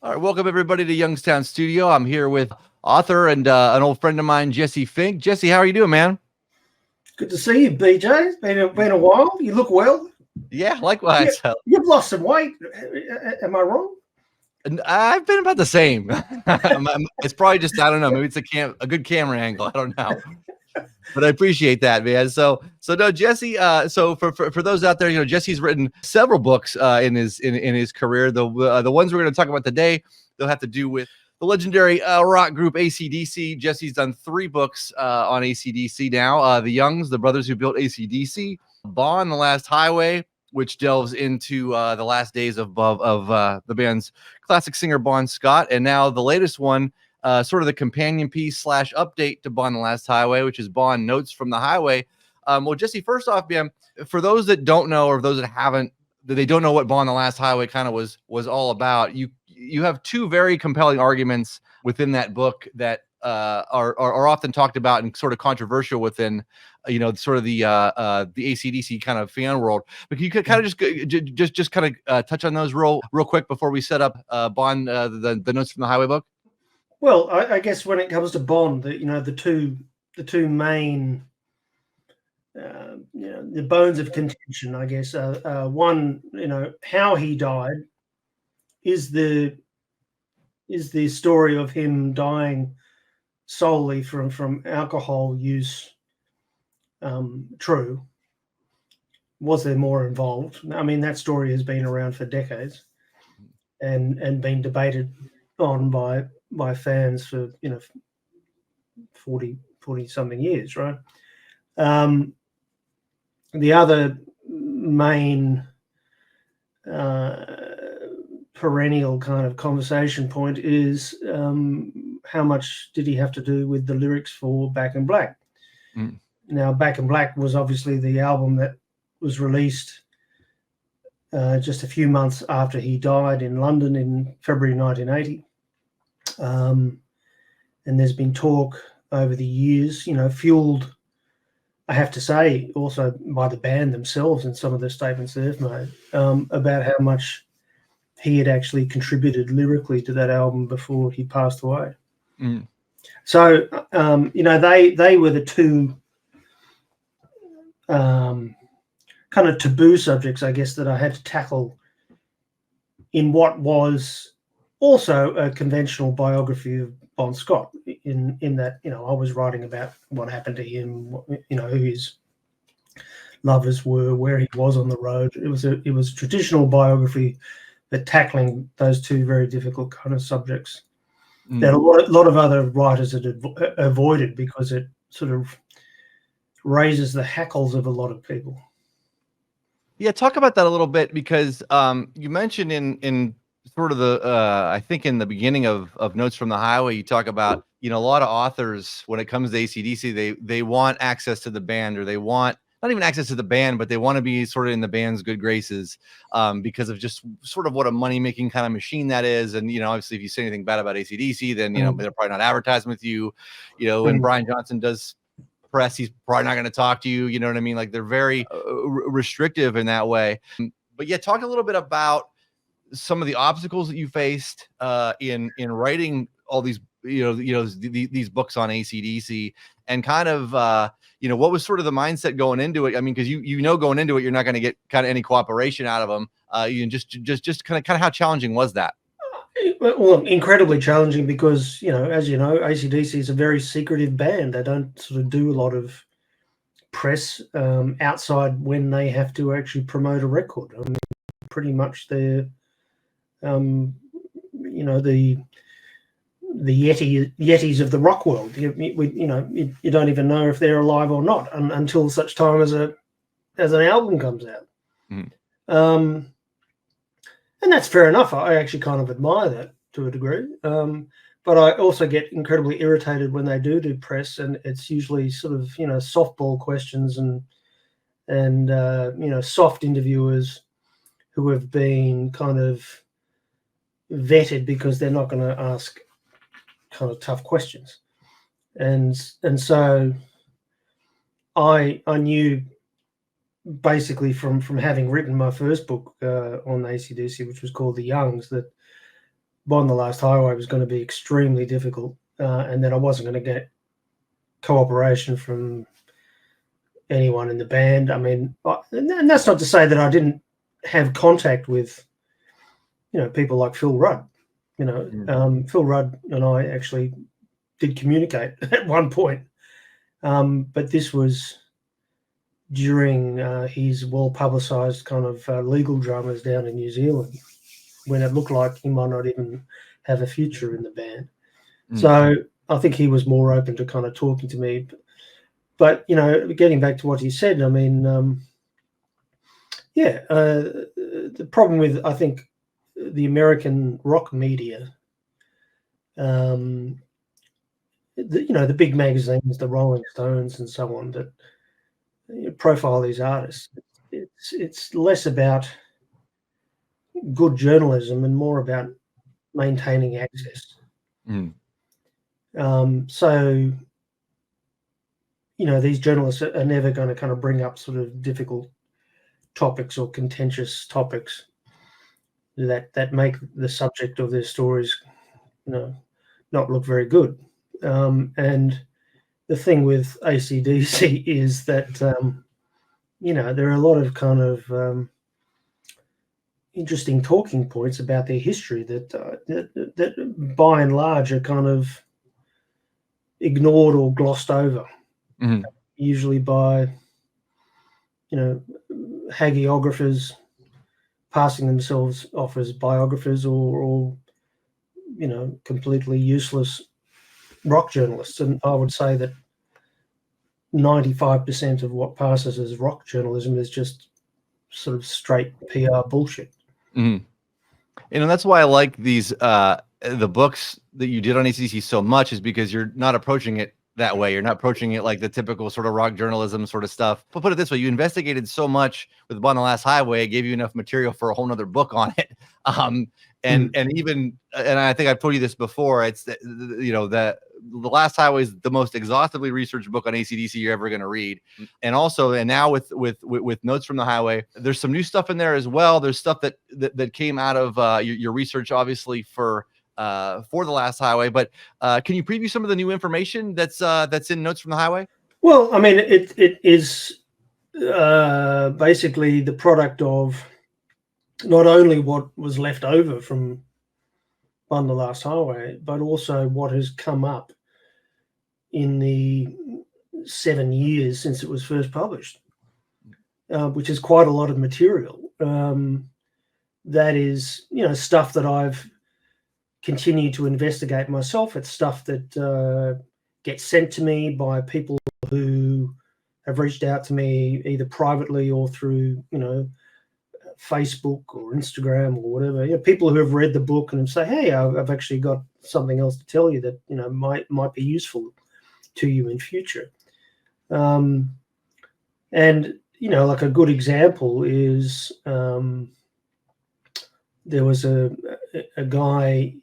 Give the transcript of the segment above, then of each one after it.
All right, welcome everybody to Youngstown Studio. I'm here with author and an old friend of mine, Jesse Fink. Jesse, how are you doing, man? Good to see you, BJ. It's been a while. You look well. Yeah, You, likewise. you've lost some weight. Am I wrong? And I've been about the same. It's probably just, I don't know, maybe it's a good camera angle. I don't know, but I appreciate that, man. So no, Jesse. So for those out there, Jesse's written several books in his career. The ones we're going to talk about today, they'll have to do with the legendary rock group AC/DC. Jesse's done 3 books on AC/DC now. The Youngs, the brothers who built AC/DC. Bon, The Last Highway, which delves into the last days of the band's classic singer Bon Scott, and now the latest one, sort of the companion piece / update to Bon: The Last Highway, which is Bon: Notes from the Highway. Well, Jesse, first off, man, for those that don't know, or those that haven't, that they don't know what Bon: The Last Highway kind of was all about, you have 2 very compelling arguments within that book that are often talked about and sort of controversial within sort of the AC/DC kind of fan world. But you could kind of just kind of touch on those real quick before we set up Bon the Notes from the Highway book. Well, I guess when it comes to Bond, the two main the bones of contention, I guess. One, how he died is the story of him dying solely from alcohol use. True. Was there more involved? I mean, that story has been around for decades and been debated on by fans for 40 something years, right? The other main perennial kind of conversation point is how much did he have to do with the lyrics for Back in Black? Now, Back in Black was obviously the album that was released just a few months after he died in London in February 1980. And there's been talk over the years, fueled, I have to say, also by the band themselves and some of the statements they've made, about how much he had actually contributed lyrically to that album before he passed away. So, they were the 2 kind of taboo subjects, I guess, that I had to tackle in what was also a conventional biography of Bon Scott, in that, I was writing about what happened to him, who his lovers were, where he was on the road. It was a traditional biography, but tackling those 2 very difficult kind of subjects that a lot of other writers had avoided because it sort of raises the hackles of a lot of people. Yeah, talk about that a little bit, because you mentioned in sort of the I think in the beginning of Notes from the Highway, you talk about a lot of authors, when it comes to AC/DC, they want access to the band, or they want not even access to the band, but they want to be sort of in the band's good graces, because of just sort of what a money-making kind of machine that is. And obviously, if you say anything bad about AC/DC, then they're probably not advertising with you. When Brian Johnson does press, he's probably not going to talk to you. You know what I mean? Like, they're very restrictive in that way. But yeah, talk a little bit about some of the obstacles that you faced in writing all these these books on AC/DC, and kind of what was sort of the mindset going into it. I mean, because going into it, you're not going to get kind of any cooperation out of them. Just kind of how challenging was that? Well, incredibly challenging, because as you know, AC/DC is a very secretive band. They don't sort of do a lot of press outside when they have to actually promote a record. I mean, pretty much they're the yetis of the rock world. You don't even know if they're alive or not until such time as an album comes out. And that's fair enough. I actually kind of admire that to a degree. But I also get incredibly irritated when they do press, and it's usually sort of, softball questions and soft interviewers who have been kind of vetted because they're not going to ask kind of tough questions. And so I knew, basically from having written my first book on AC/DC, which was called The Youngs, that Bond: The Last Highway was going to be extremely difficult, and that I wasn't going to get cooperation from anyone in the band. I mean, and that's not to say that I didn't have contact with, people like Phil Rudd. Phil Rudd and I actually did communicate at one point, but this was during his well-publicised kind of legal dramas down in New Zealand, when it looked like he might not even have a future in the band. So I think he was more open to kind of talking to me. But, getting back to what he said, I mean, the problem with, I think, the American rock media, the big magazines, the Rolling Stones and so on, that profile these artists, it's less about good journalism and more about maintaining access. So, these journalists are never going to kind of bring up sort of difficult topics or contentious topics that make the subject of their stories, not look very good. And the thing with AC/DC is that, there are a lot of kind of interesting talking points about their history that by and large are kind of ignored or glossed over, usually by, hagiographers passing themselves off as biographers or completely useless rock journalists. And I would say that 95% of what passes as rock journalism is just sort of straight PR bullshit. That's why I like these the books that you did on ACDC so much, is because you're not approaching it that way. You're not approaching it like the typical sort of rock journalism sort of stuff. But put it this way, you investigated so much with Bond: The Last Highway, it gave you enough material for a whole nother book on it. And I think I've told you this before, it's the Last Highway is the most exhaustively researched book on ACDC you're ever going to read. And now with Notes from the Highway, there's some new stuff in there as well. There's stuff that came out of your research, obviously, for The Last Highway. But can you preview some of the new information that's in Notes from the Highway? Well, I mean, it is basically the product of not only what was left over from Bond: The Last Highway, but also what has come up in the 7 years since it was first published, which is quite a lot of material. That is, stuff that I've continued to investigate myself. It's stuff that gets sent to me by people who have reached out to me either privately or through, Facebook or Instagram or whatever. People who have read the book and say, "Hey, I've actually got something else to tell you that might be useful to you in future." And like a good example is there was a guy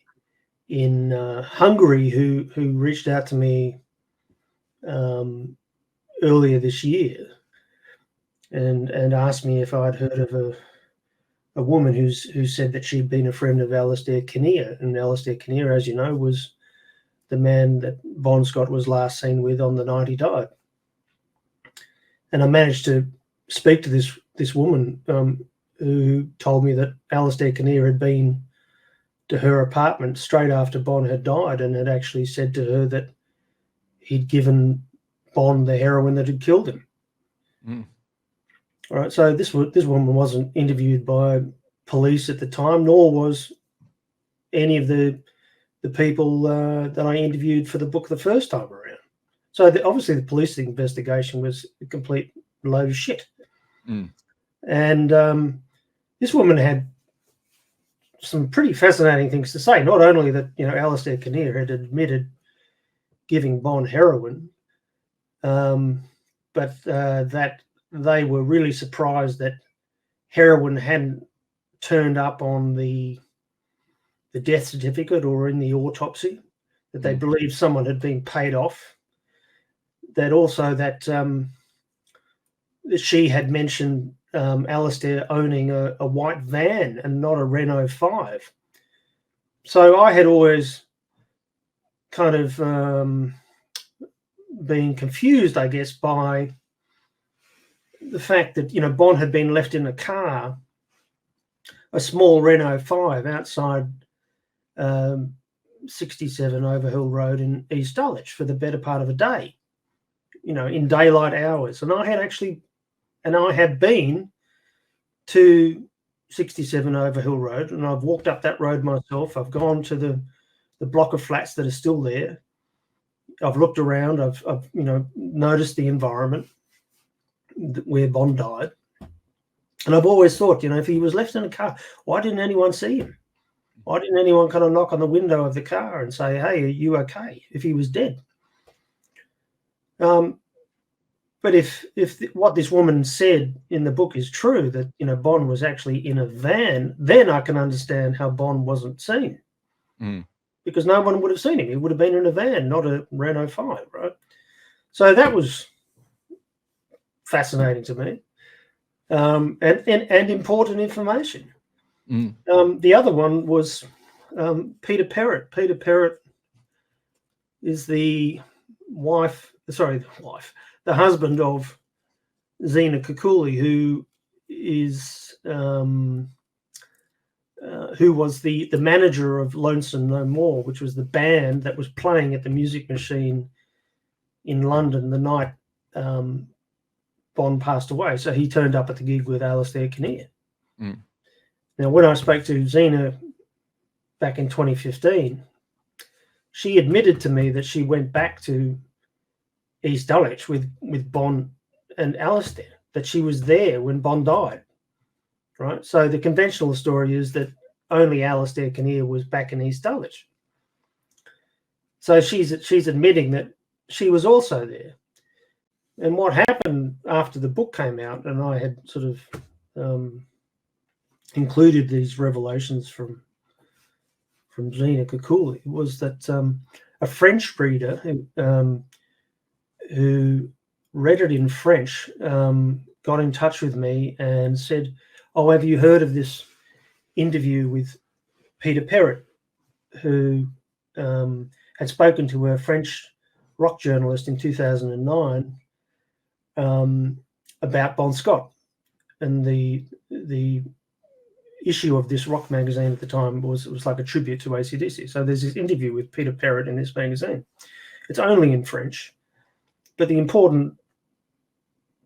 in Hungary who reached out to me earlier this year and asked me if I'd heard of a woman who said that she'd been a friend of Alistair Kinnear, and Alistair Kinnear, as you know, was the man that Bon Scott was last seen with on the night he died. And I managed to speak to this woman who told me that Alistair Kinnear had been to her apartment straight after Bon had died and had actually said to her that he'd given Bon the heroin that had killed him. All right, so this woman wasn't interviewed by police at the time, nor was any of the people that I interviewed for the book the first time around. So obviously the police investigation was a complete load of shit. And this woman had some pretty fascinating things to say. Not only that, Alistair Kinnear had admitted giving Bon heroin, but that they were really surprised that heroin hadn't turned up on the death certificate or in the autopsy, that they believed someone had been paid off. That also that she had mentioned Alistair owning a white van and not a Renault 5. So I had always kind of been confused, I guess, by the fact that, Bon had been left in a car, a small Renault 5 outside 67 Overhill Road in East Dulwich for the better part of a day, in daylight hours. And I had been to 67 Overhill Road, and I've walked up that road myself. I've gone to the block of flats that are still there. I've looked around. I've noticed the environment where Bon died. And I've always thought, if he was left in a car, why didn't anyone see him? Why didn't anyone kind of knock on the window of the car and say, hey, are you okay, if he was dead? But if what this woman said in the book is true, that, Bon was actually in a van, then I can understand how Bon wasn't seen. Because no one would have seen him. He would have been in a van, not a Renault 5, right? So that was fascinating to me, and important information. The other one was Peter Perrett. Peter Perrett is the husband of Zena Kukuli, who was the manager of Lonesome No More, which was the band that was playing at the Music Machine in London the night Bon passed away. So he turned up at the gig with Alistair Kinnear. Now, when I spoke to Zena back in 2015, she admitted to me that she went back to East Dulwich with Bon and Alistair, that she was there when Bon died, right? So the conventional story is that only Alistair Kinnear was back in East Dulwich. So she's admitting that she was also there. And what happened after the book came out, and I had sort of included these revelations from Zena Kukuli, was that a French reader who read it in French got in touch with me and said, oh, have you heard of this interview with Peter Perrett, who had spoken to a French rock journalist in 2009 about Bon Scott? And the issue of this rock magazine at the time was like a tribute to AC/DC. So there's this interview with Peter Perrett in this magazine. It's only in French, but the important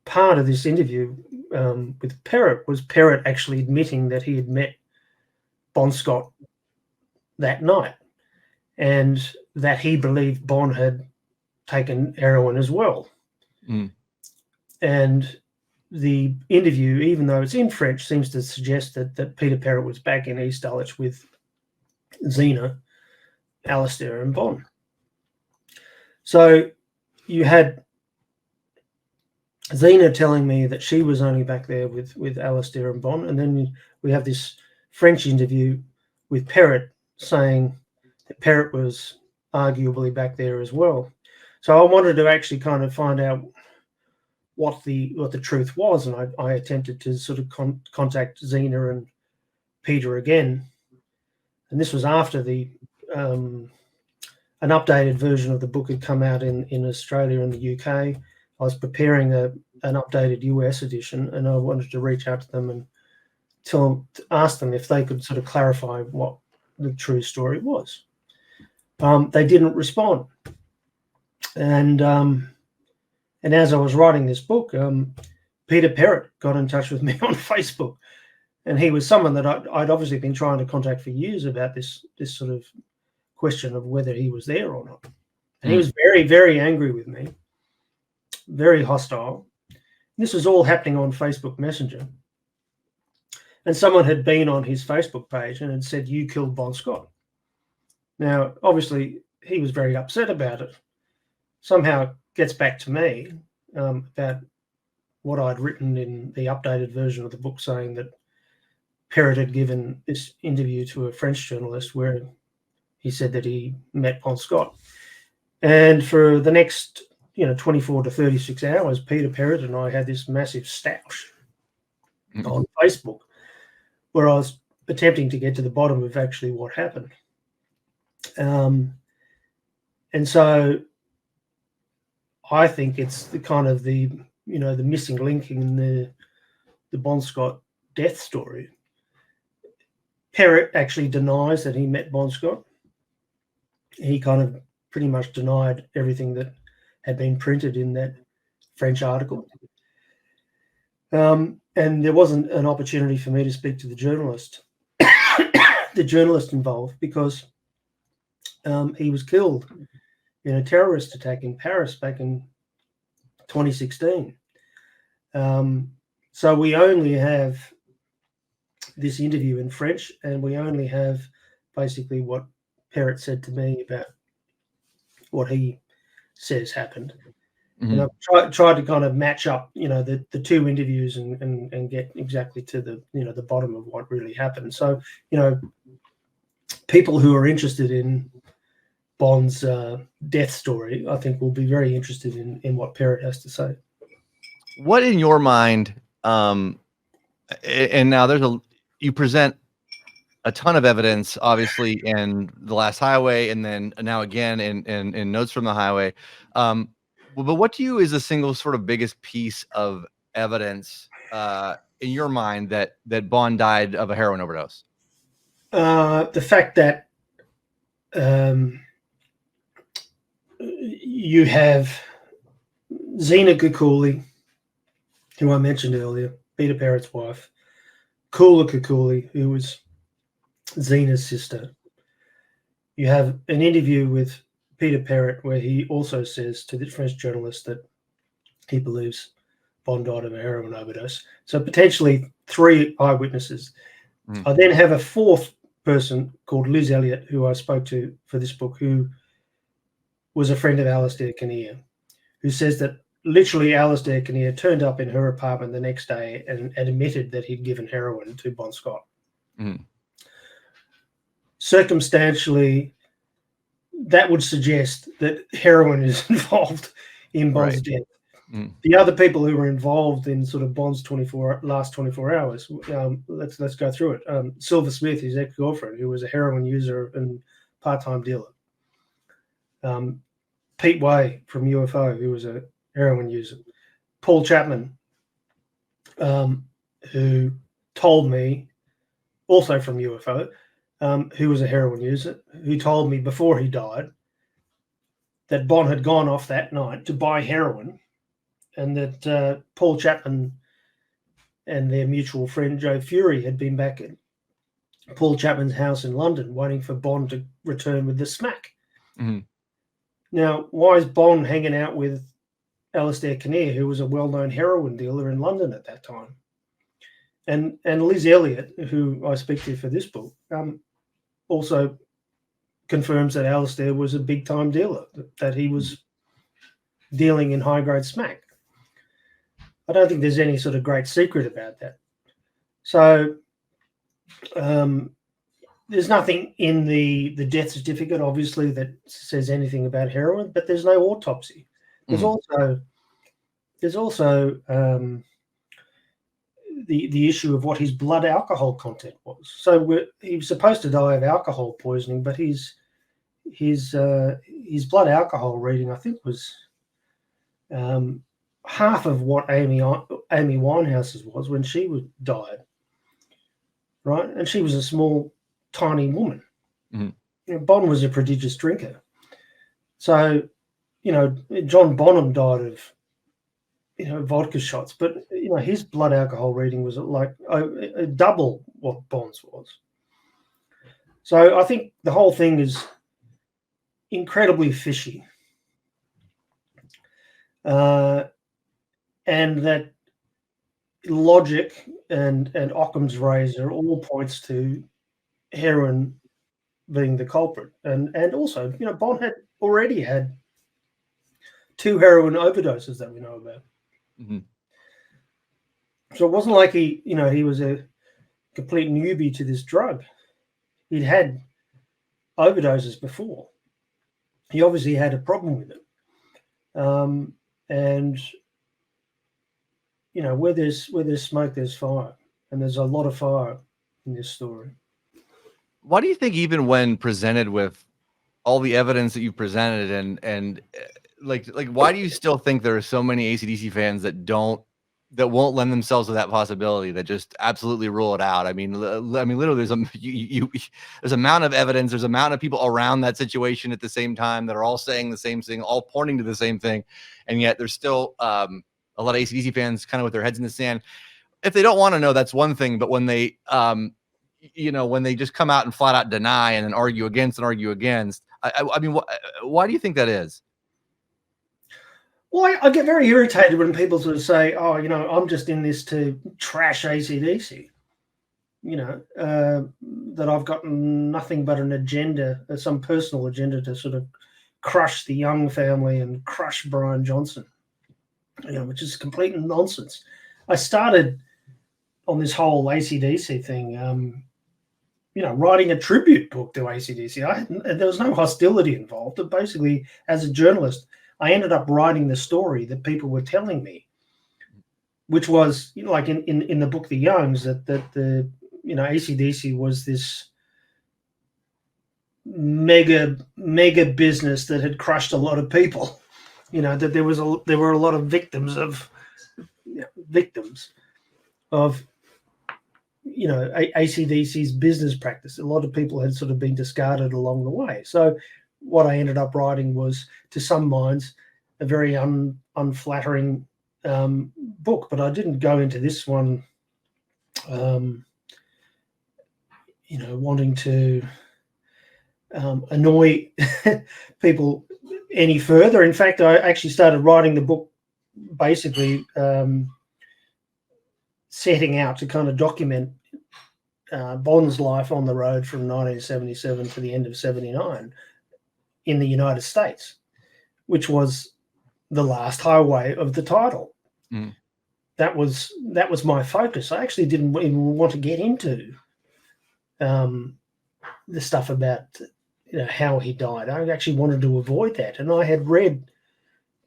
part of this interview with Perrett was Perrett actually admitting that he had met Bon Scott that night, and that he believed Bon had taken heroin as well. And the interview, even though it's in French, seems to suggest that Peter Perrett was back in East Dulwich with Zena, Alistair, and Bon. So you had Zena telling me that she was only back there with Alistair and Bon, and then we have this French interview with Perrett saying that Perrett was arguably back there as well. So I wanted to actually kind of find out what the truth was, and I attempted to sort of contact Zena and Peter again, and this was after an updated version of the book had come out in Australia and the UK. I was preparing an updated US edition, and I wanted to reach out to them and ask them if they could sort of clarify what the true story was. They didn't respond, and as I was writing this book, Peter Perrett got in touch with me on Facebook, and he was someone that I'd obviously been trying to contact for years about this sort of question of whether he was there or not. And he was very, very angry with me, very hostile. This was all happening on Facebook Messenger. And someone had been on his Facebook page and had said, "You killed Bon Scott." Now, obviously, he was very upset about it. Somehow gets back to me about what I'd written in the updated version of the book, saying that Perrett had given this interview to a French journalist where he said that he met Bon Scott. And for the next 24 to 36 hours, Peter Perrett and I had this massive stoush on Facebook where I was attempting to get to the bottom of actually what happened. And so I think it's the kind of the missing link in the Bon Scott death story. Perrett actually denies that he met Bon Scott. He kind of pretty much denied everything that had been printed in that French article. And there wasn't an opportunity for me to speak to the journalist involved, because he was killed in a terrorist attack in Paris back in 2016. So we only have this interview in French, and we only have basically what Perrett said to me about what he says happened. And I've tried to kind of match up, the two interviews and get exactly to the bottom of what really happened. So, people who are interested in Bon's death story, I think, will be very interested in what Perrett has to say. What in your mind, and now you present a ton of evidence, obviously, in The Last Highway, and then now again in Notes from the Highway. But what to you is the single sort of biggest piece of evidence in your mind that Bon died of a heroin overdose? The fact that you have Zena Kukuli, who I mentioned earlier, Peter Perrett's wife, Kula Kukuli, who was Zena's sister. You have an interview with Peter Perrett where he also says to the French journalist that he believes Bon died of a heroin overdose. So potentially 3 eyewitnesses. I then have a 4th person called Liz Elliott, who I spoke to for this book, who was a friend of Alistair Kinnear, who says that literally Alistair Kinnear turned up in her apartment the next day and admitted that he'd given heroin to Bon Scott. Circumstantially, that would suggest that heroin is involved in Bon's death. The other people who were involved in sort of Bon's last 24 hours, let's go through it. Silver Smith, his ex-girlfriend, who was a heroin user and part-time dealer. Pete Way from UFO, who was a heroin user. Paul Chapman, who told me, also from UFO, who was a heroin user, who told me before he died that Bon had gone off that night to buy heroin, and that Paul Chapman and their mutual friend Joe Fury had been back at Paul Chapman's house in London waiting for Bon to return with the smack. Now, why is Bon hanging out with Alistair Kinnear, who was a well-known heroin dealer in London at that time? And Liz Elliott, who I speak to for this book, also confirms that Alistair was a big-time dealer, that he was dealing in high-grade smack. I don't think there's any sort of great secret about that. So there's nothing in the death certificate, obviously, that says anything about heroin, but there's no autopsy. There's also the issue of what his blood alcohol content was. So he was supposed to die of alcohol poisoning, but his blood alcohol reading, I think, was half of what Amy Winehouse's was when she died, right? And she was a small, tiny woman. Bon was a prodigious drinker. So, John Bonham died of, vodka shots, but, his blood alcohol reading was like double what Bon's was. So I think the whole thing is incredibly fishy. And that logic and Occam's razor all points to heroin being the culprit. And also, Bon had already had 2 heroin overdoses that we know about. So it wasn't like he was a complete newbie to this drug. He'd had overdoses before. He obviously had a problem with it. And where there's smoke, there's fire, and there's a lot of fire in this story. Why do you think, even when presented with all the evidence that you presented, and like why do you still think there are so many AC/DC fans that won't lend themselves to that possibility, that just absolutely rule it out? I mean, literally, there's amount of evidence, there's amount of people around that situation at the same time that are all saying the same thing, all pointing to the same thing, and yet there's still a lot of AC/DC fans kind of with their heads in the sand. If they don't want to know, that's one thing, but when they when they just come out and flat out deny and then argue against, I mean, why do you think that is? Well, I get very irritated when people sort of say, "Oh, I'm just in this to trash AC/DC." That I've got nothing but an agenda, some personal agenda to sort of crush the Young family and crush Brian Johnson, which is complete nonsense. I started on this whole AC/DC thing, writing a tribute book to AC/DC. There was no hostility involved. But basically, as a journalist, I ended up writing the story that people were telling me, which was like in the book The Youngs, that the AC/DC was this mega business that had crushed a lot of people. That there were a lot of victims of AC/DC's business practice. A lot of people had sort of been discarded along the way. So what I ended up writing was, to some minds, a very unflattering book. But I didn't go into this one, wanting to annoy people any further. In fact, I actually started writing the book basically setting out to kind of document Bond's life on the road from 1977 to the end of 79 in the United States, which was the last highway of the title. Mm. That was my focus. I actually didn't even want to get into the stuff about how he died. I actually wanted to avoid that. And I had read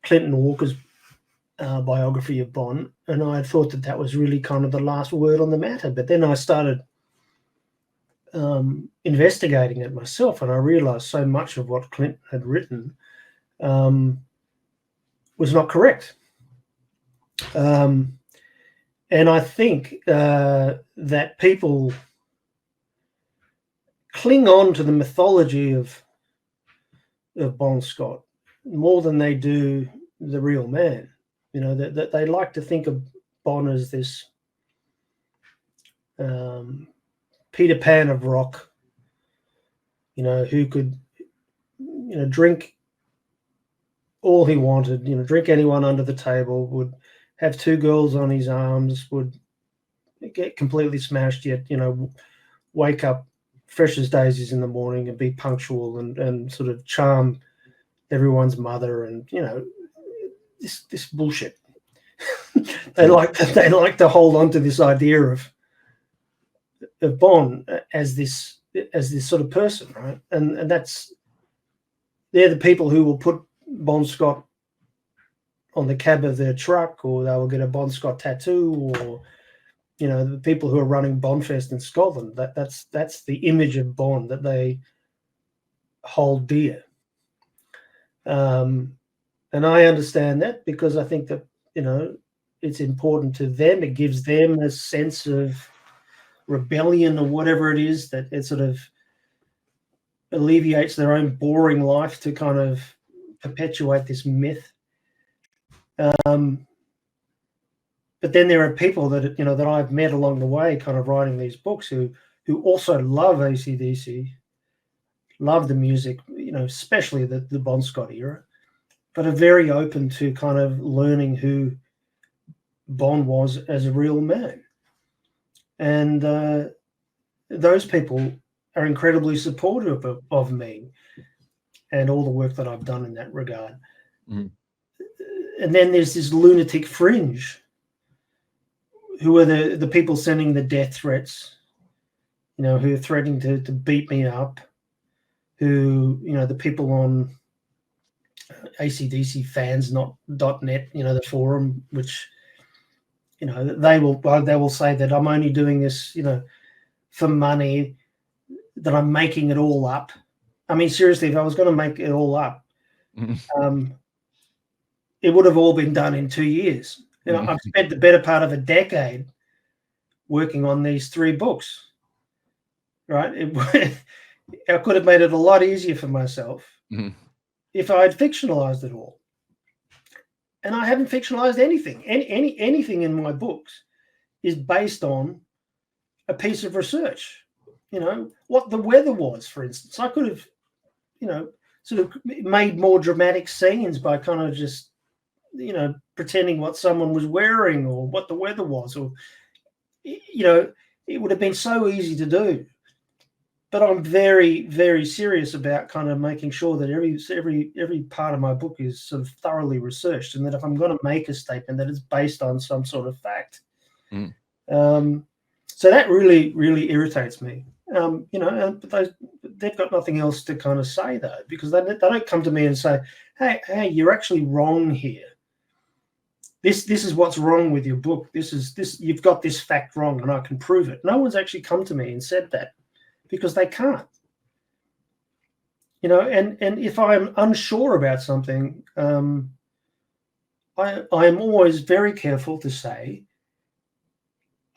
Clinton Walker's biography of Bond, and I thought that was really kind of the last word on the matter. But then I started investigating it myself, and I realized so much of what Clinton had written was not correct. And I think that people cling on to the mythology of Bon Scott more than they do the real man. That they like to think of Bon as this Peter Pan of rock, who could, drink all he wanted, drink anyone under the table, would have two girls on his arms, would get completely smashed, yet, wake up fresh as daisies in the morning and be punctual and sort of charm everyone's mother, and, this bullshit. They like to hold on to this idea of Bond as this sort of person, right? And they're the people who will put Bon Scott on the cab of their truck, or they will get a Bon Scott tattoo, or the people who are running Bondfest in Scotland. That's the image of Bond that they hold dear. And I understand that, because I think that it's important to them. It gives them a sense of rebellion, or whatever it is, that it sort of alleviates their own boring life to kind of perpetuate this myth. But then there are people that that I've met along the way, kind of writing these books, who also love AC/DC, love the music, especially the Bon Scott era, but are very open to kind of learning who Bond was as a real man. And those people are incredibly supportive of me and all the work that I've done in that regard. Mm. And then there's this lunatic fringe, who are the people sending the death threats, who are threatening to beat me up, who, the people on acdcfans.net, the forum, which, they will say that I'm only doing this, for money, that I'm making it all up. I mean, seriously, if I was going to make it all up, Mhm. it would have all been done in 2 years. You know, Mhm. I've spent the better part of a decade working on these 3 books, right? I could have made it a lot easier for myself Mhm. if I had fictionalized it all. And I haven't fictionalized anything. Anything in my books is based on a piece of research. You know, what the weather was, for instance. I could have, you know, sort of made more dramatic scenes by kind of just, you know, pretending what someone was wearing or what the weather was, or, you know, it would have been so easy to do. But I'm very, very serious about kind of making sure that every part of my book is sort of thoroughly researched, and that if I'm going to make a statement, that it's based on some sort of fact. Mhm. So that really, really irritates me. You know, but they've got nothing else to kind of say though, because they don't come to me and say, "Hey, you're actually wrong here. This is what's wrong with your book. This you've got this fact wrong, and I can prove it." No one's actually come to me and said that, because they can't. You know, and if I'm unsure about something, I am always very careful to say,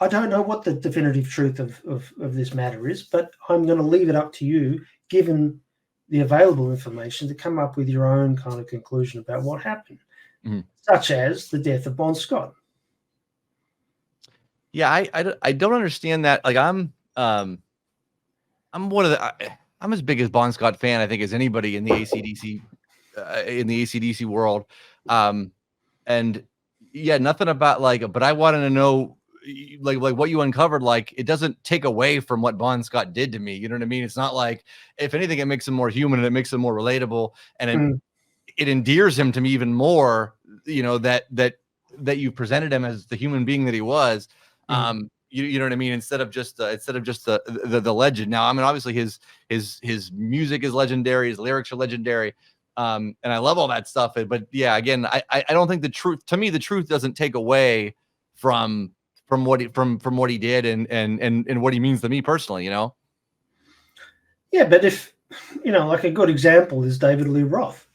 I don't know what the definitive truth of this matter is, but I'm going to leave it up to you, given the available information, to come up with your own kind of conclusion about what happened, Mhm. such as the death of Bon Scott. Yeah, I don't understand that. Like I'm one of I'm as big as Bon Scott fan, I think, as anybody in the ACDC world. Um, and yeah, nothing about like, but I wanted to know like what you uncovered. Like, it doesn't take away from what Bon Scott did to me. You know what I mean? It's not like, if anything, it makes him more human and it makes him more relatable, and Mm, it endears him to me even more. You know, that you presented him as the human being that he was. mm. You know what I mean? Instead of just the legend. Now, I mean, obviously his music is legendary, his lyrics are legendary, and I love all that stuff. But yeah, again, I don't think the truth, to me, the truth doesn't take away from what he did, and what he means to me personally. You know? Yeah, but if, you know, like a good example is David Lee Roth,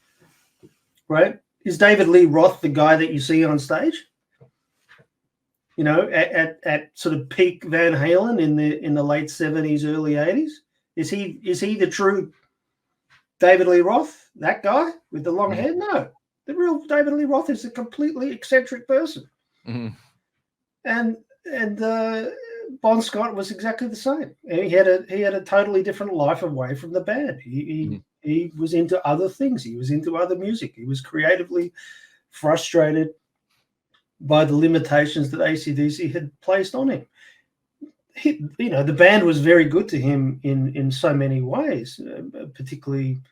right? Is David Lee Roth the guy that you see on stage? You know, at sort of peak Van Halen in the late 70s, early 80s? Is he the true David Lee Roth, that guy with the long Mhm. hair? No. The real David Lee Roth is a completely eccentric person. Mhm. And Bon Scott was exactly the same. He had a totally different life away from the band. Mhm. He was into other things. He was into other music. He was creatively frustrated by the limitations that AC/DC had placed on him. You know, the band was very good to him in so many ways, particularly,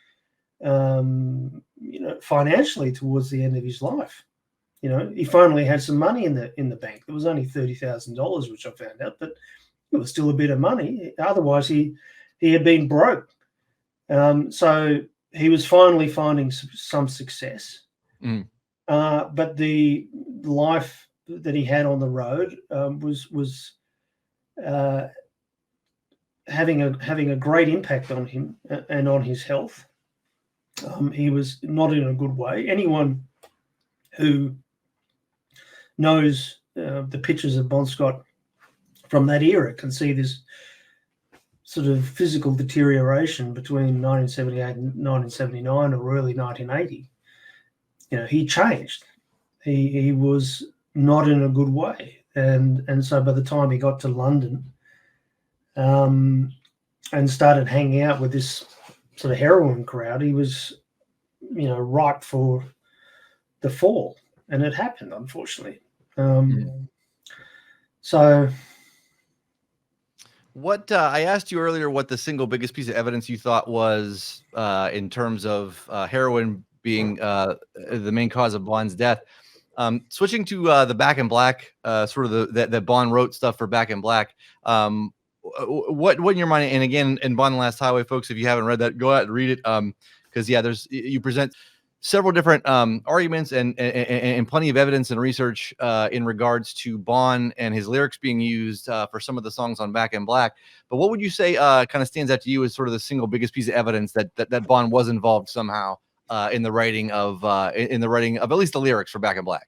you know, financially towards the end of his life. You know, he finally had some money in the bank. There was only $30,000, which I found out, but it was still a bit of money. Otherwise, he had been broke. So he was finally finding some success. Mhm. But the life that he had on the road was uh, having a great impact on him and on his health. He was not in a good way. Anyone who knows the pictures of Bon Scott from that era can see this sort of physical deterioration between 1978 and 1979 or early 1980. You know, he changed. He was not in a good way, and so by the time he got to London, and started hanging out with this sort of heroin crowd, he was, you know, ripe for the fall, and it happened, unfortunately. Mhm. So What I asked you earlier, what the single biggest piece of evidence you thought was, in terms of heroin being the main cause of Bond's death. Switching to the Back in Black, sort of that Bond wrote stuff for Back in Black. What in your mind? And again, in Bond: The Last Highway, folks, if you haven't read that, go out and read it. Because yeah, you present several different arguments and plenty of evidence and research in regards to Bon and his lyrics being used for some of the songs on Back in Black. But what would you say kind of stands out to you as sort of the single biggest piece of evidence that Bon was involved somehow in the writing of at least the lyrics for Back in Black?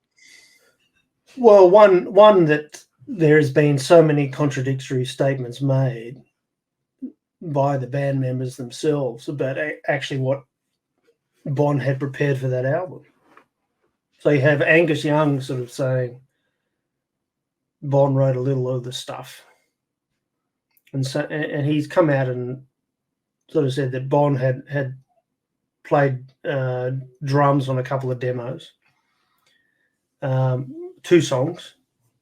Well, one that there's been so many contradictory statements made by the band members themselves about actually what Bon had prepared for that album. So you have Angus Young sort of saying Bon wrote a little of the stuff, and he's come out and sort of said that Bon had played drums on a couple of demos, 2 songs.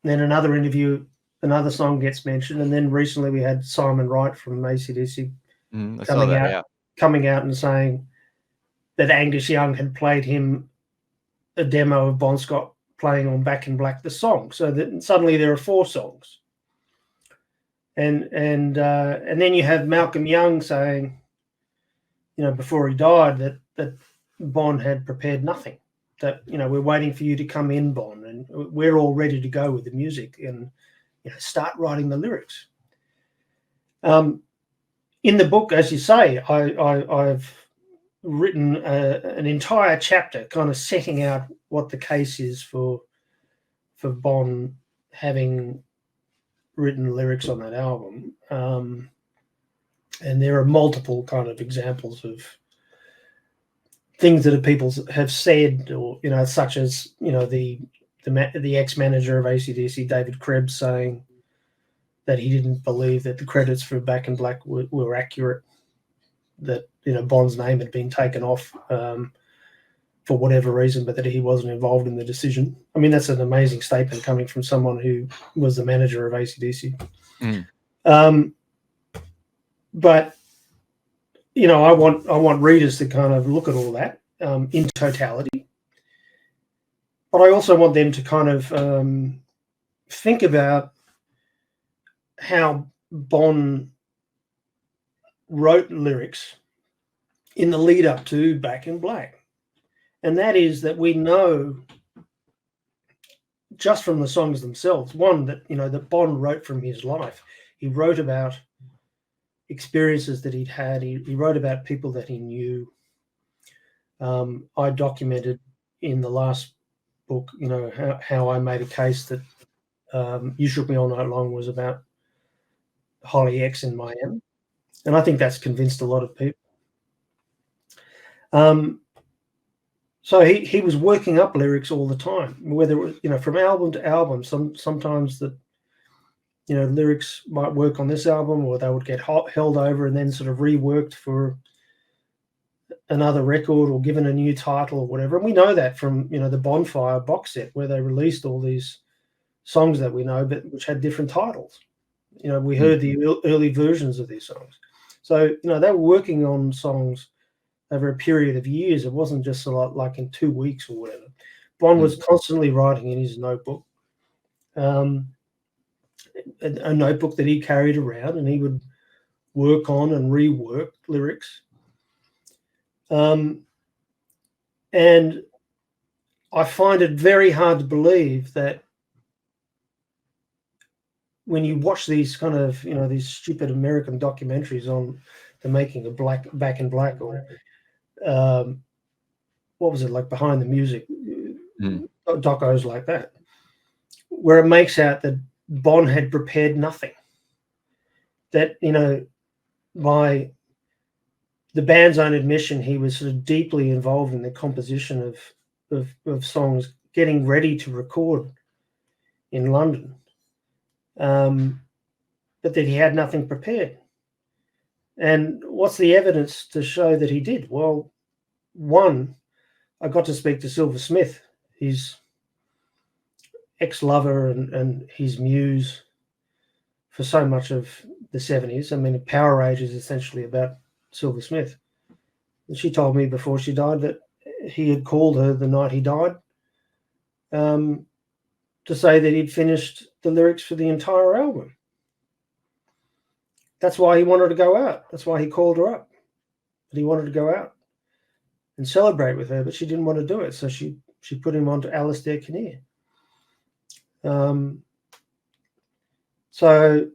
Then another interview, another song gets mentioned, and then recently we had Simon Wright from AC/DC coming out and saying that Angus Young had played him a demo of Bon Scott playing on Back in Black, the song. So that suddenly there are 4 songs. And then you have Malcolm Young saying, before he died, that Bon had prepared nothing. That, we're waiting for you to come in, Bon, and we're all ready to go with the music and start writing the lyrics. In the book, as you say, I've written an entire chapter kind of setting out what the case is for Bon having written lyrics on that album. And there are multiple kind of examples of things that people have said, or such as the ex-manager of AC/DC, David Krebs, saying that he didn't believe that the credits for Back in Black were accurate, that Bon's name had been taken off for whatever reason, but that he wasn't involved in the decision. I mean, that's an amazing statement coming from someone who was the manager of AC/DC. But I want readers to kind of look at all that in totality, but I also want them to kind of think about how Bon wrote lyrics in the lead up to Back in Black. And that is that we know just from the songs themselves, one, that that Bon wrote from his life. He wrote about experiences that he'd had. He wrote about people that he knew. I documented in the last book, how I made a case that You Shook Me All Night Long was about Holly X in Miami. And I think that's convinced a lot of people. So he was working up lyrics all the time, whether it was, from album to album. Sometimes the lyrics might work on this album, or they would get held over and then sort of reworked for another record or given a new title or whatever. And we know that from the Bonfire box set, where they released all these songs that we know, but which had different titles. We heard the early versions of these songs. So they were working on songs over a period of years. It wasn't just like in 2 weeks or whatever. Bon was constantly writing in his notebook, a notebook that he carried around, and he would work on and rework lyrics. And I find it very hard to believe that when you watch these kind of, these stupid American documentaries on the making of Back in Black, or what was it, like Behind the Music, docos like that, where it makes out that Bon had prepared nothing. That, by the band's own admission, he was sort of deeply involved in the composition of songs, getting ready to record in London, but that he had nothing prepared. And what's the evidence to show that he did? Well, one, I got to speak to Silver Smith, his ex-lover and his muse for so much of the 70s. I mean, Power Age is essentially about Silver Smith. And she told me before she died that he had called her the night he died to say that he'd finished the lyrics for the entire album. That's why he wanted to go out. That's why he called her up. But he wanted to go out. and celebrate with her, but she didn't want to do it, so she put him onto Alistair Kinnear. So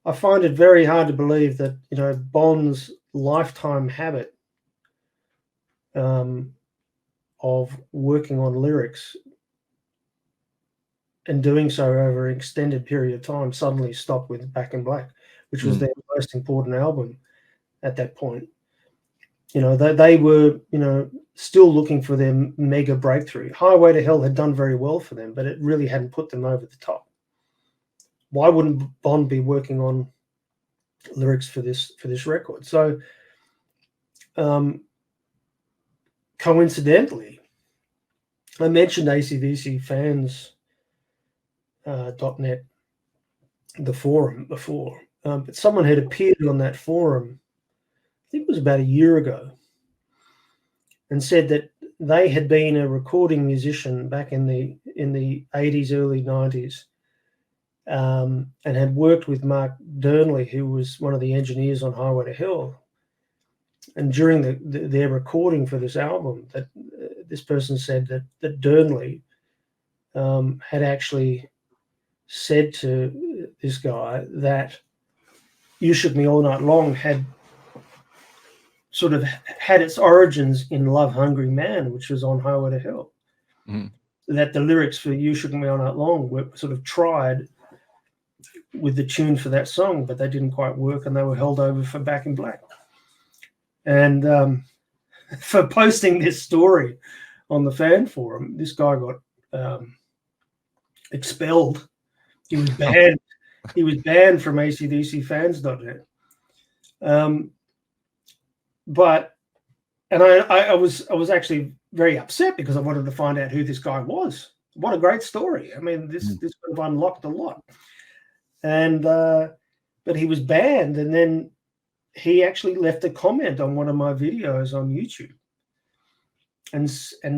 I find it very hard to believe that, you know, Bond's lifetime habit of working on lyrics and doing so over an extended period of time suddenly stopped with Back in Black, which was their most important album at that point. You know, they were, you know, still looking for their mega breakthrough. Highway to Hell had done very well for them, but it really hadn't put them over the top. Why wouldn't Bond be working on lyrics for this record? So coincidentally, I mentioned ACDC fans.net, the forum before, but someone had appeared on that forum, I think it was about a year ago, and said that they had been a recording musician back in the 80s, early 90s, and had worked with Mark Durnley, who was one of the engineers on Highway to Hell. And during their recording for this album, that this person said that Durnley had actually said to this guy that You Shook Me All Night Long had sort of had its origins in Love Hungry Man, which was on Highway to Hell. That the lyrics for You Shook Me All Night Long were sort of tried with the tune for that song, but they didn't quite work, and they were held over for Back in Black. And for posting this story on the fan forum, this guy got expelled. He was banned. He was banned from acdcfans.net. But I was actually very upset because I wanted to find out who this guy was. What a great story! I mean, this could have unlocked a lot. And but he was banned, and then he actually left a comment on one of my videos on YouTube, and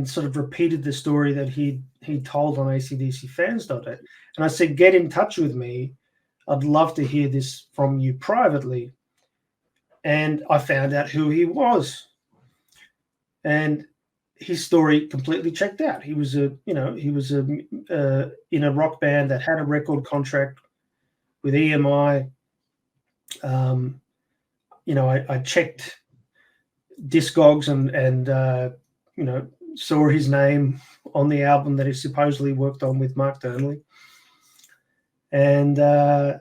sort of repeated the story that he told on acdcfans.net. And I said, get in touch with me. I'd love to hear this from you privately. And I found out who he was, and his story completely checked out. He was in a rock band that had a record contract with EMI. I checked Discogs and saw his name on the album that he supposedly worked on with Mark Durnley. And I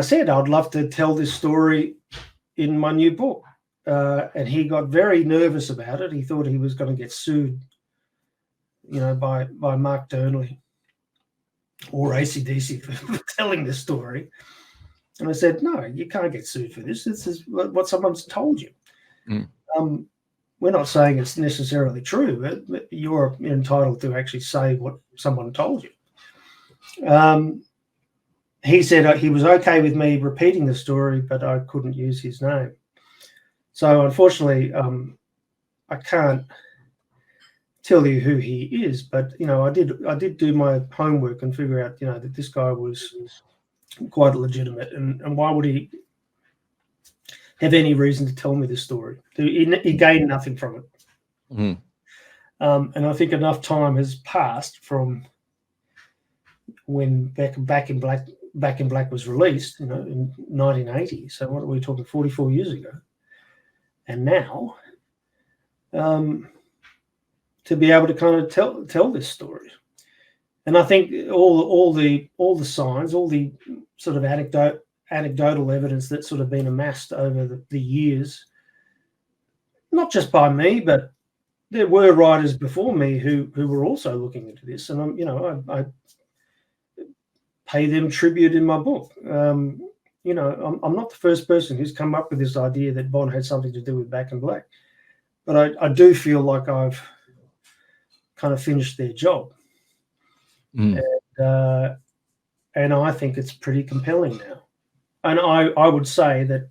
said, I'd love to tell this story in my new book. And he got very nervous about it. He thought he was going to get sued, by Mark Durnley or AC/DC for telling this story. And I said, no, you can't get sued for this. This is what someone's told you. We're not saying it's necessarily true, but you're entitled to actually say what someone told you. He said he was okay with me repeating the story, but I couldn't use his name. So unfortunately, I can't tell you who he is, but I did do my homework and figure out that this guy was quite legitimate, and why would he have any reason to tell me this story? He gained nothing from it. And I think enough time has passed from when Back in Black was released, in 1980. So what are we talking? 44 years ago, and now to be able to kind of tell this story. And I think all the signs, all the sort of anecdotal evidence that's sort of been amassed over the years, not just by me, but there were writers before me who were also looking into this, and I pay them tribute in my book. I'm not the first person who's come up with this idea that Bond had something to do with Back in Black, but I do feel like I've kind of finished their job. And I think it's pretty compelling now. And I would say that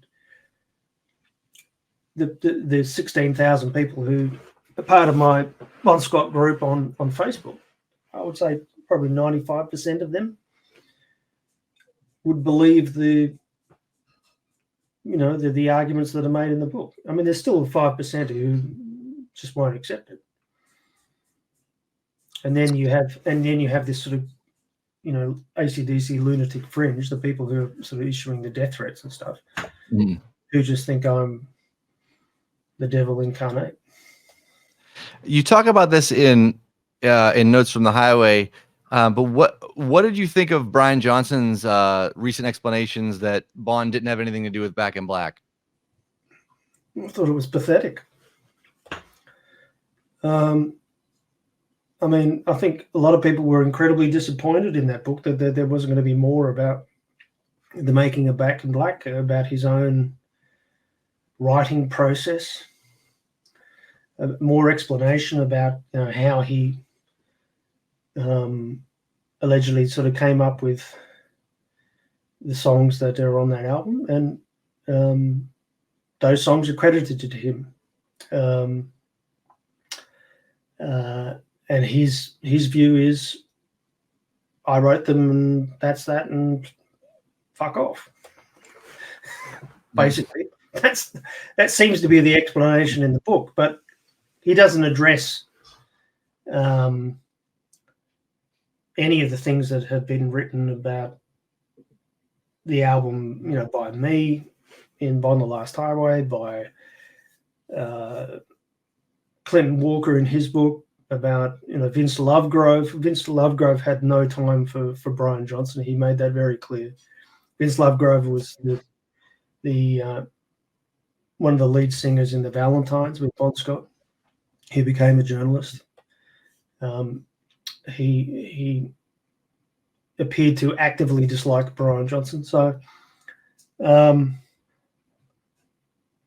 the 16,000 people who are part of my Bon Scott group on Facebook, I would say probably 95% of them would believe the the arguments that are made in the book. I mean, there's still 5% who just won't accept it. And then you have this sort of, AC/DC lunatic fringe, the people who are sort of issuing the death threats and stuff, who just think I'm the devil incarnate. You talk about this in Notes from the Highway, but what did you think of Brian Johnson's recent explanations that Bond didn't have anything to do with Back in Black? I thought it was pathetic. I mean, I think a lot of people were incredibly disappointed in that book that there wasn't going to be more about the making of Back in Black, about his own writing process, more explanation about how he allegedly sort of came up with the songs that are on that album, and those songs are credited to him. And his view is, I wrote them and that's that, and fuck off. Basically, that seems to be the explanation in the book, but he doesn't address any of the things that have been written about the album, by me in Bond: The Last Highway, by Clinton Walker in his book, about Vince Lovegrove. Vince Lovegrove had no time for Brian Johnson. He made that very clear. Vince Lovegrove was the one of the lead singers in the Valentines with Bon Scott. He became a journalist. He appeared to actively dislike Brian Johnson. So I'm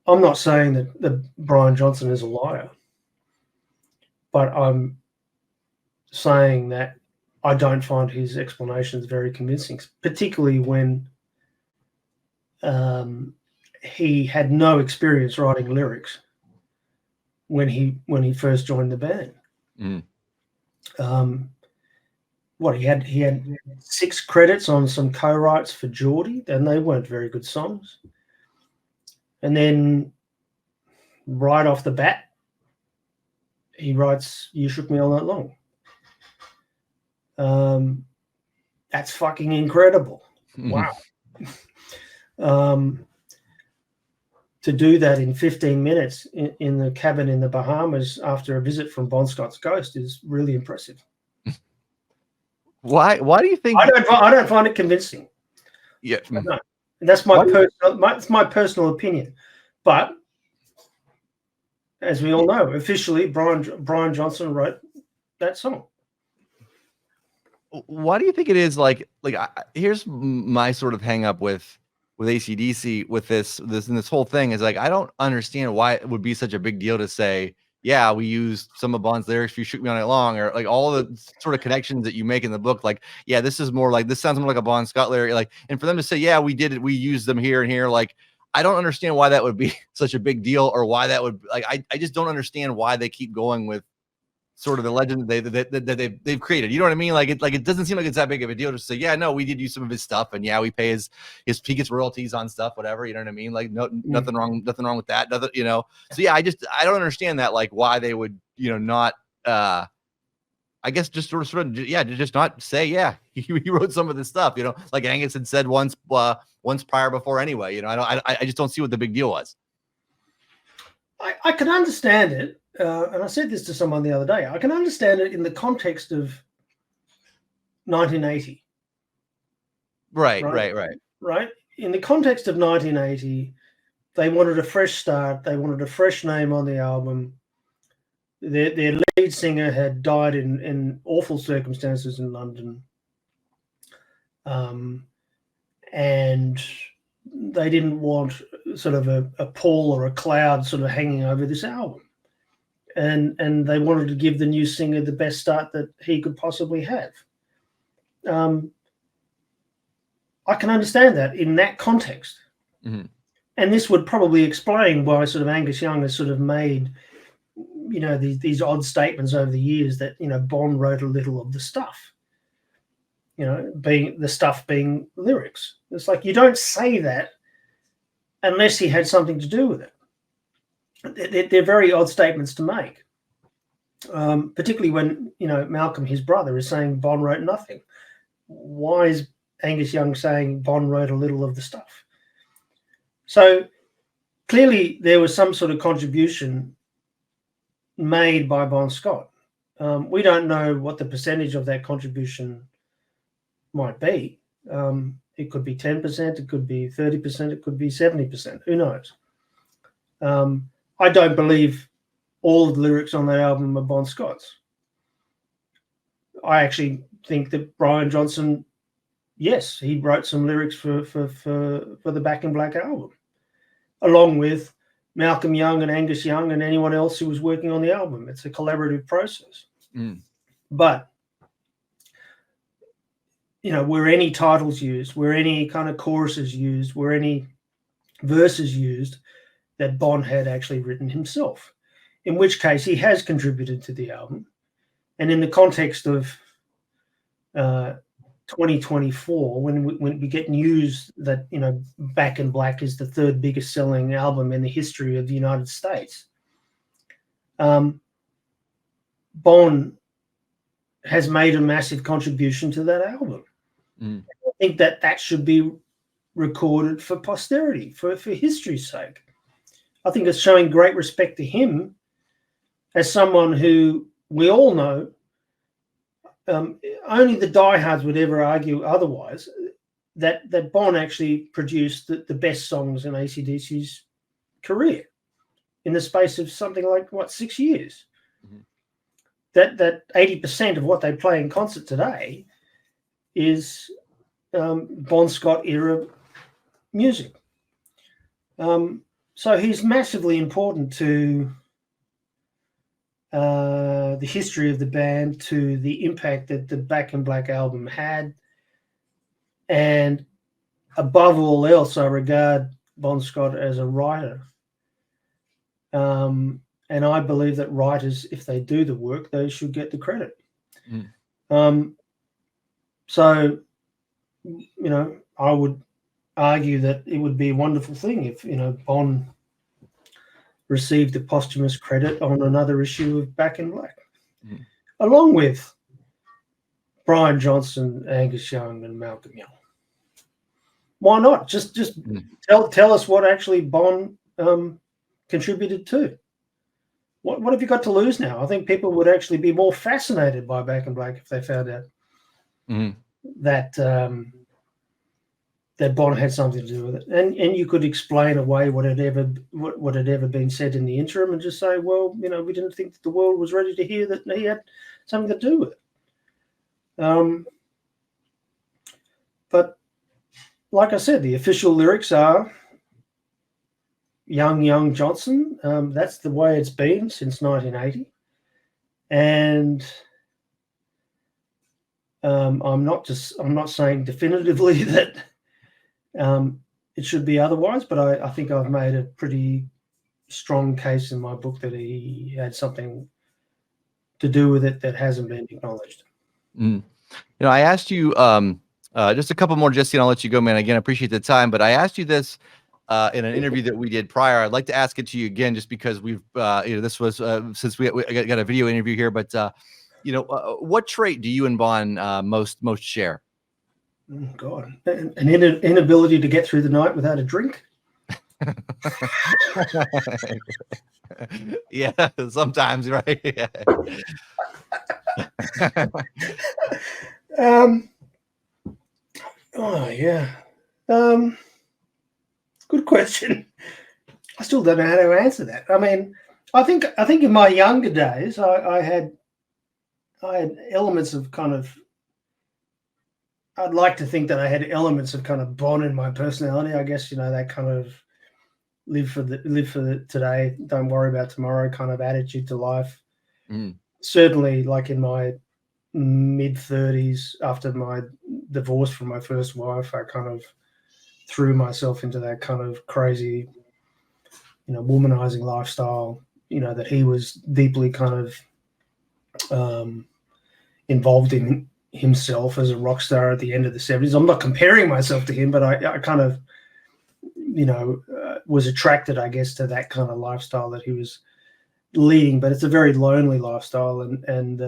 not saying that Brian Johnson is a liar, but I'm saying that I don't find his explanations very convincing, particularly when he had no experience writing lyrics when he first joined the band. He had 6 credits on some co-writes for Geordie, and they weren't very good songs. And then right off the bat, he writes "You Shook Me All Night Long." That's fucking incredible. Wow. To do that in 15 minutes in the cabin in the Bahamas after a visit from Bon Scott's ghost is really impressive. Why do you think? I don't find it convincing. Yeah, no. That's my personal opinion. But as we all know, officially, Brian Johnson wrote that song. Why do you think it is here's my sort of hang up with AC/DC with this whole thing is I don't understand why it would be such a big deal to say, yeah, we used some of Bond's lyrics, "You Shook Me All Night Long," or all the sort of connections that you make in the book. Yeah, this sounds more like a Bon Scott lyric. And for them to say, yeah, we did it, we used them here and here. I don't understand why that would be such a big deal, or why that would I just don't understand why they keep going with sort of the legend that they've created. You know what I mean? It doesn't seem like it's that big of a deal to say, yeah, no, we did use some of his stuff, and yeah, we pay he gets royalties on stuff, whatever. You know what I mean? Nothing wrong with that. Nothing, So yeah, I don't understand that. Why they would, not. I guess just sort of just not say, yeah, he wrote some of this stuff. Like Angus had said once prior before anyway. I just don't see what the big deal was. I can understand it. And I said this to someone the other day. I can understand it in the context of 1980. Right. In the context of 1980, they wanted a fresh start. They wanted a fresh name on the album. Their lead singer had died in awful circumstances in London. And they didn't want sort of a pall or a cloud sort of hanging over this album. And they wanted to give the new singer the best start that he could possibly have. I can understand that in that context. Mm-hmm. And this would probably explain why sort of Angus Young has sort of made, these odd statements over the years that, Bond wrote a little of the stuff, being lyrics. It's like, you don't say that unless he had something to do with it. They're very odd statements to make, particularly when, you know, Malcolm, his brother, is saying Bon wrote nothing. Why is Angus Young saying Bon wrote a little of the stuff? So clearly there was some sort of contribution made by Bon Scott. We don't know what the percentage of that contribution might be. It could be 10%, it could be 30%, it could be 70%. Who knows? I don't believe all of the lyrics on that album are Bon Scott's. I actually think that Brian Johnson, yes, he wrote some lyrics for the Back in Black album, along with Malcolm Young and Angus Young and anyone else who was working on the album. It's a collaborative process. But, you know, were any titles used, were any kind of choruses used, were any verses used that Bon had actually written himself, in which case he has contributed to the album. And in the context of 2024, when we get news that, you know, Back in Black is the third biggest selling album in the history of the United States, Bon has made a massive contribution to that album. I think that should be recorded for posterity, for history's sake. I think it's showing great respect to him as someone who we all know, only the diehards would ever argue otherwise, that Bon actually produced the best songs in AC/DC's career in the space of something like, 6 years. That 80% of what they play in concert today is Bon Scott era music. So he's massively important to the history of the band, to the impact that the Back in Black album had. And above all else, I regard Bon Scott as a writer. And I believe that writers, if they do the work, they should get the credit. So, you know, I would argue that it would be a wonderful thing if, you know, Bon received a posthumous credit on another issue of Back in Black, along with Brian Johnson, Angus Young, and Malcolm Young. Why not? Just tell us what actually Bon contributed to. What have you got to lose now? I think people would actually be more fascinated by Back in Black if they found out that that Bon had something to do with it, and you could explain away what had ever been said in the interim, and just say, well, you know, we didn't think that the world was ready to hear that he had something to do with it. But like I said, the official lyrics are Young Johnson. That's the way it's been since 1980, and I'm not saying definitively that it should be otherwise, but I think I've made a pretty strong case in my book that he had something to do with it that hasn't been acknowledged. You know, I asked you just a couple more, Jesse, and I'll let you go, man. Again, I appreciate the time, but I asked you this in an interview that we did prior. I'd like to ask it to you again, just because we've, you know, this was since we got a video interview here, but you know, what trait do you and Bon most share? Oh, God, an inability to get through the night without a drink. Yeah, sometimes, right? Yeah. Oh yeah. Good question. I still don't know how to answer that. I mean, I think in my younger days, I had elements of kind of. I'd like to think that I had elements of kind of Bon in my personality. I guess, you know, that kind of live for today, don't worry about tomorrow kind of attitude to life. Certainly, like in my mid-30s, after my divorce from my first wife, I kind of threw myself into that kind of crazy, you know, womanizing lifestyle, you know, that he was deeply kind of involved in himself as a rock star at the end of the 70s. I'm not comparing myself to him, but I kind of, you know, was attracted, I guess, to that kind of lifestyle that he was leading. But it's a very lonely lifestyle, and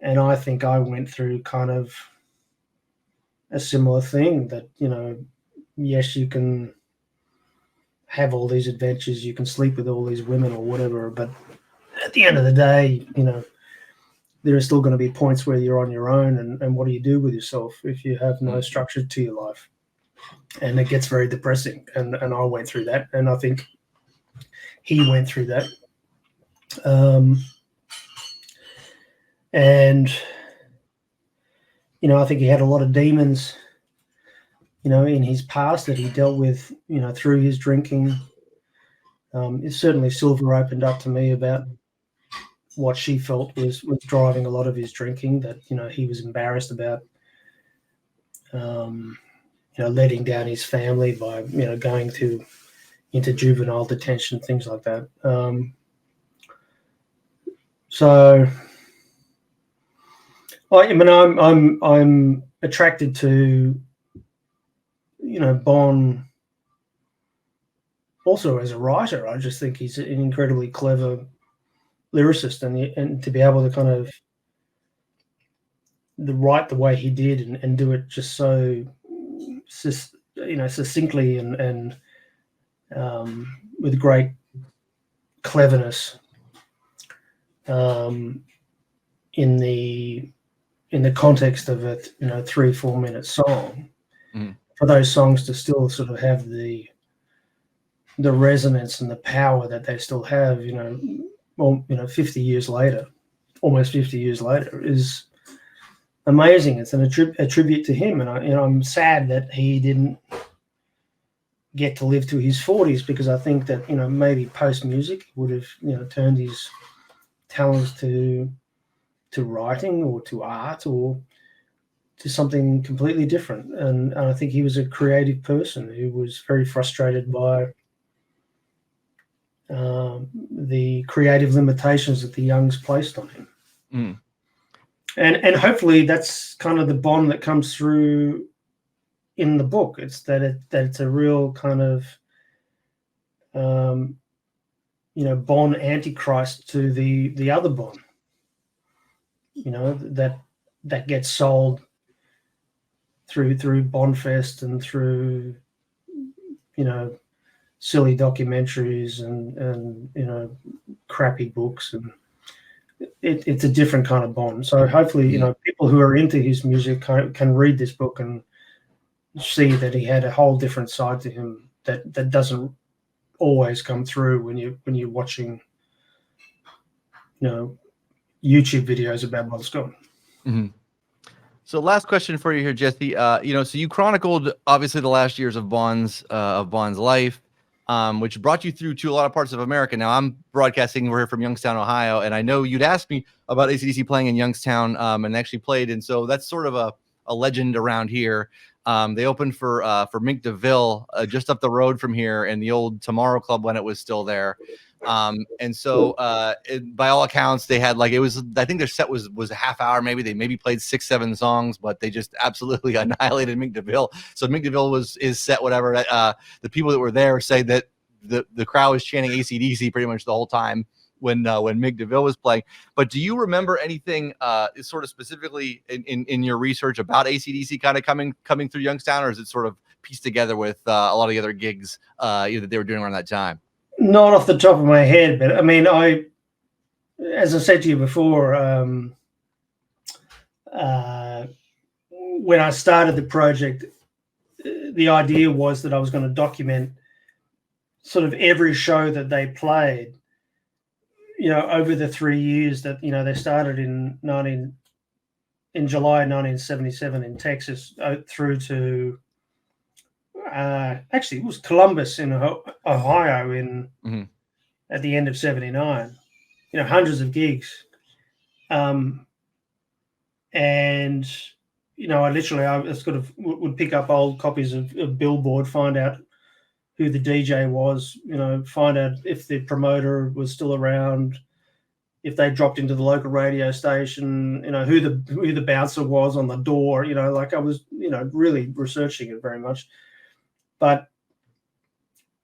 I think I went through kind of a similar thing. That, you know, yes, you can have all these adventures, you can sleep with all these women or whatever, but at the end of the day, you know, there are still going to be points where you're on your own, and what do you do with yourself if you have no structure to your life? And it gets very depressing, and I went through that, and I think he went through that. And, you know, I think he had a lot of demons, you know, in his past that he dealt with, you know, through his drinking. It's certainly Silver opened up to me about what she felt was driving a lot of his drinking, that, you know, he was embarrassed about, you know, letting down his family by, you know, going into juvenile detention, things like that. So, I mean, I'm attracted to, you know, Bon also as a writer. I just think he's an incredibly clever lyricist, and to be able to kind of write the way he did and do it just so, you know, succinctly and with great cleverness in the context of a, you know, 3-4 minute song, for those songs to still sort of have the resonance and the power that they still have, you know, well, you know, 50 years later, almost 50 years later, is amazing. It's a tribute to him, and I'm sad that he didn't get to live to his 40s, because I think that, you know, maybe post music would have, you know, turned his talents to writing or to art or to something completely different. And I think he was a creative person who was very frustrated by the creative limitations that the Youngs placed on him. And hopefully that's kind of the bond that comes through in the book. It's that it's a real kind of you know, Bon antichrist to the other Bon, you know, that gets sold through Bonfest and through, you know, silly documentaries and you know, crappy books, and it's a different kind of Bon. So hopefully, you know, people who are into his music can read this book and see that he had a whole different side to him that doesn't always come through when you're watching, you know, YouTube videos about Lisko. So last question for you here, Jesse. You know, so you chronicled obviously the last years of Bon's life, which brought you through to a lot of parts of America. Now I'm broadcasting. We're here from Youngstown, Ohio, and I know you'd asked me about AC/DC playing in Youngstown, and actually played, and so that's sort of a legend around here. They opened for Mick DeVille just up the road from here in the old Tomorrow Club when it was still there. And so by all accounts, they had, like, it was, I think their set was a half hour. Maybe they played 6-7 songs, but they just absolutely annihilated Mick DeVille. So Mick DeVille was his set, whatever. The people that were there say that the crowd was chanting AC/DC pretty much the whole time when Mick DeVille was playing. But do you remember anything sort of specifically in your research about AC/DC kind of coming through Youngstown, or is it sort of pieced together with a lot of the other gigs that they were doing around that time? Not off the top of my head, but I mean, as I said to you before, when I started the project, the idea was that I was going to document sort of every show that they played, you know, over the 3 years that, you know, they started in July 1977 in Texas, through to actually it was Columbus in Ohio at the end of 79. You know, hundreds of gigs, and you know, I sort of would pick up old copies of Billboard, find out who the DJ was, you know, find out if the promoter was still around, if they dropped into the local radio station, you know, who the bouncer was on the door, you know, like I was, you know, really researching it very much. But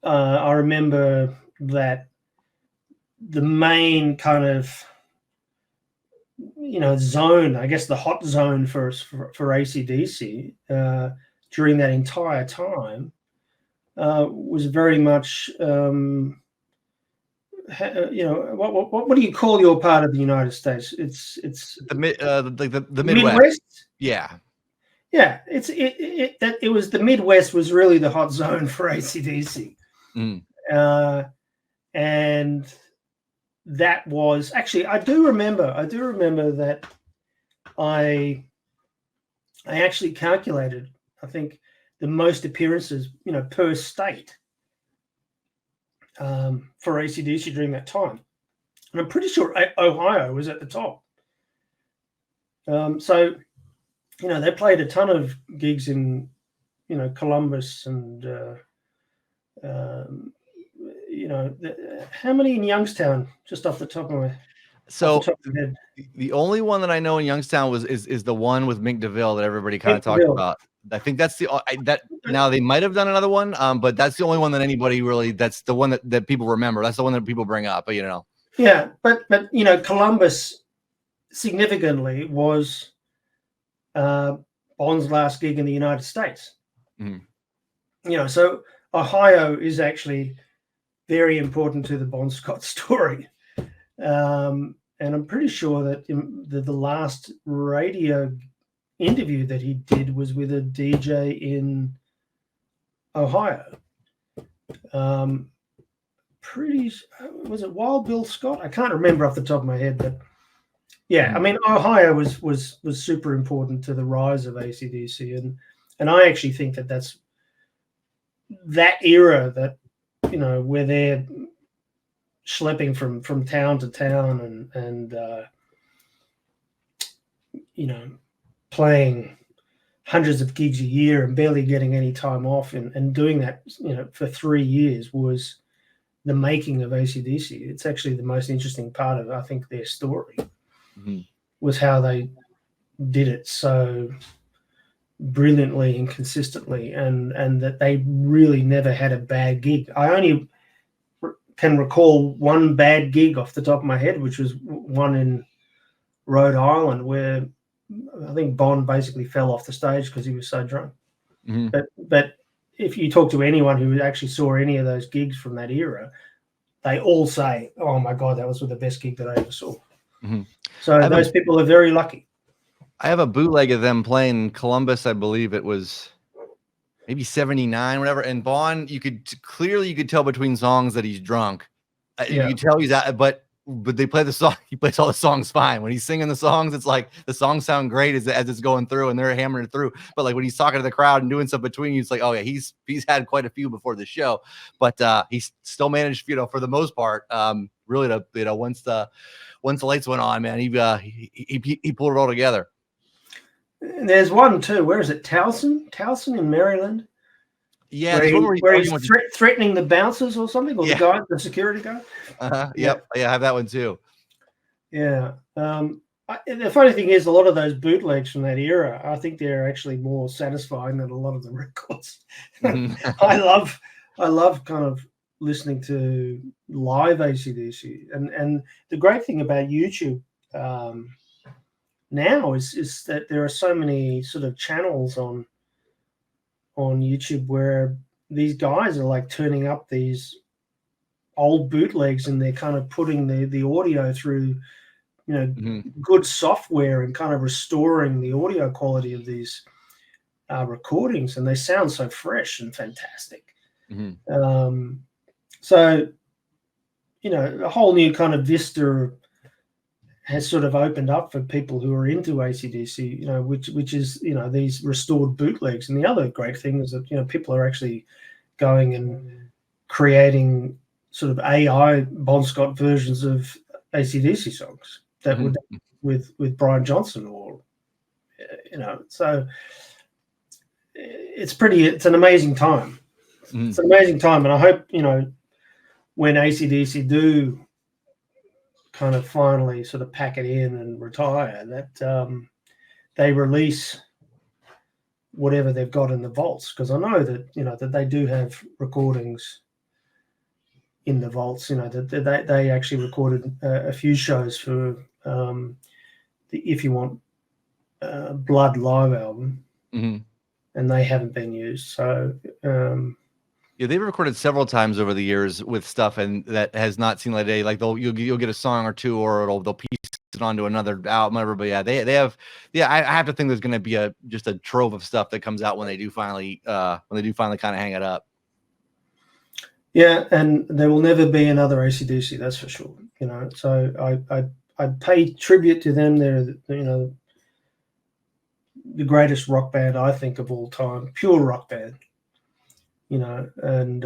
I remember that the main kind of, zone, I guess the hot zone for AC/DC during that entire time was very much, what do you call your part of the United States? It's the Midwest. Midwest. Yeah. Yeah, it was the Midwest was really the hot zone for AC/DC. And that was actually, I do remember that I actually calculated, I think, the most appearances, per state for AC/DC during that time. And I'm pretty sure Ohio was at the top. So, they played a ton of gigs in, Columbus and, how many in Youngstown, just off the top of my head? So the only one that I know in Youngstown is the one with Mink DeVille that everybody kind of talked about. I think that's now they might have done another one, but that's the only one that anybody really, that's the one that people remember. That's the one that people bring up, Yeah, but Columbus significantly was Bond's last gig in the United States. So Ohio is actually very important to the Bon Scott story. And I'm pretty sure that the last radio interview that he did was with a DJ in Ohio. Was it Wild Bill Scott? I can't remember off the top of my head, but yeah, I mean, Ohio was super important to the rise of AC/DC, and I actually think that's that era that where they're schlepping from town to town and playing hundreds of gigs a year and barely getting any time off and doing that for 3 years was the making of AC/DC. It's actually the most interesting part of, I think, their story was how they did it so brilliantly and consistently, and that they really never had a bad gig. I only can recall one bad gig off the top of my head, which was one in Rhode Island where I think Bond basically fell off the stage because he was so drunk. But if you talk to anyone who actually saw any of those gigs from that era, they all say, "Oh my God, that was the best gig that I ever saw." So those people are very lucky. I have a bootleg of them playing in Columbus. I believe it was maybe 79, whatever. And Bond, you could tell between songs that he's drunk. You could tell he's out, but they play the song. He plays all the songs fine. When he's singing the songs, it's like the songs sound great as it's going through and they're hammering it through. But like when he's talking to the crowd and doing stuff between you, it's like, oh yeah, he's had quite a few before the show, but he's still managed, for the most part, really to once the lights went on, man, he pulled it all together. And there's one too. Where is it? Towson in Maryland. Yeah, where he's threatening the bouncers or something, or the security guy. Yep. Yeah, I have that one too. Yeah. The funny thing is, a lot of those bootlegs from that era, I think they're actually more satisfying than a lot of the records. I love kind of listening to live AC/DC, and the great thing about YouTube now is that there are so many sort of channels on YouTube where these guys are like turning up these old bootlegs and they're kind of putting the audio through good software and kind of restoring the audio quality of these recordings, and they sound so fresh and fantastic. So a whole new kind of vista has sort of opened up for people who are into AC/DC, which is, these restored bootlegs. And the other great thing is that, people are actually going and creating sort of AI Bon Scott versions of AC/DC songs that would with Brian Johnson or, so it's an amazing time. It's an amazing time. And I hope, when AC/DC do kind of finally sort of pack it in and retire, that they release whatever they've got in the vaults, because I know that that they do have recordings in the vaults. You know, that they actually recorded a few shows for the If You Want Blood live album, and they haven't been used. So yeah, they've recorded several times over the years with stuff, and that has not seen light of day. Like you'll get a song or two, or they'll piece it onto another album, whatever. But yeah, they have. Yeah, I have to think there's going to be just a trove of stuff that comes out when they do finally kind of hang it up. Yeah, and there will never be another AC/DC, that's for sure. You know, so I pay tribute to them. They're, you know, the greatest rock band I think of all time, pure rock band. You know, and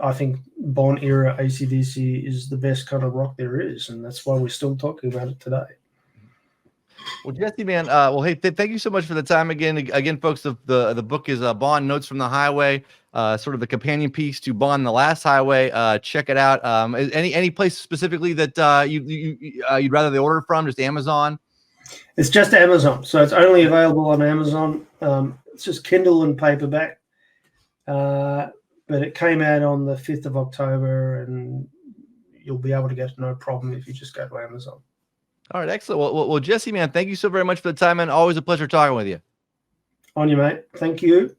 I think Bon era AC/DC is the best kind of rock there is, and that's why we're still talking about it today. Well, Jesse, man, well, hey, thank you so much for the time again. Again, folks, the book is Bon Notes from the Highway, sort of the companion piece to Bon the Last Highway. Check it out. Any place specifically that you'd rather they order from? Just Amazon? It's just Amazon, so it's only available on Amazon. It's just Kindle and paperback. But it came out on the 5th of October, and you'll be able to get it no problem if you just go to Amazon. All right, excellent. Well, Jesse, man, thank you so very much for the time, man. Always a pleasure talking with you. On you, mate. Thank you.